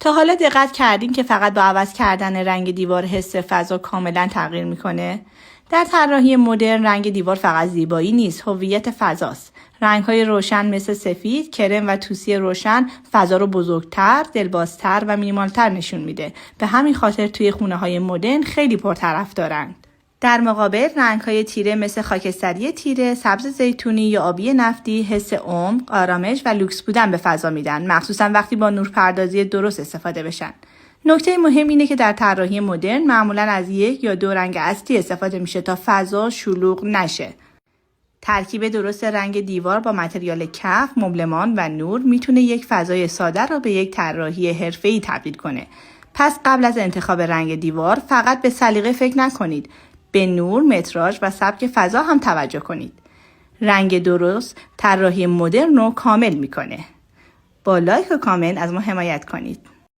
تا حالا دقت کردین که فقط با عوض کردن رنگ دیوار حس فضا کاملا تغییر میکنه؟ در طراحی مدرن رنگ دیوار فقط زیبایی نیست، هویت فضاست. رنگ‌های روشن مثل سفید، کرم و توسی روشن فضا رو بزرگتر، دلبازتر و مینیمالتر نشون میده. به همین خاطر توی خونه‌های مدرن خیلی پرطرفدارن. در مقابل رنگ‌های تیره مثل خاکستری تیره، سبز زیتونی یا آبی نفتی حس عمق، آرامش و لوکس بودن به فضا میدن، مخصوصا وقتی با نورپردازی درست استفاده بشن. نکته مهم اینه که در طراحی مدرن معمولاً از یک یا دو رنگ اصلی استفاده میشه تا فضا شلوغ نشه. ترکیب درست رنگ دیوار با متریال کف، مبلمان و نور میتونه یک فضای ساده رو به یک طراحی حرفه‌ای تبدیل کنه. پس قبل از انتخاب رنگ دیوار فقط به سلیقه فکر نکنید. به نور، متراژ و سبک فضا هم توجه کنید. رنگ درست طراحی مدرن رو کامل میکنه. با لایک و کامنت از ما حمایت کنید.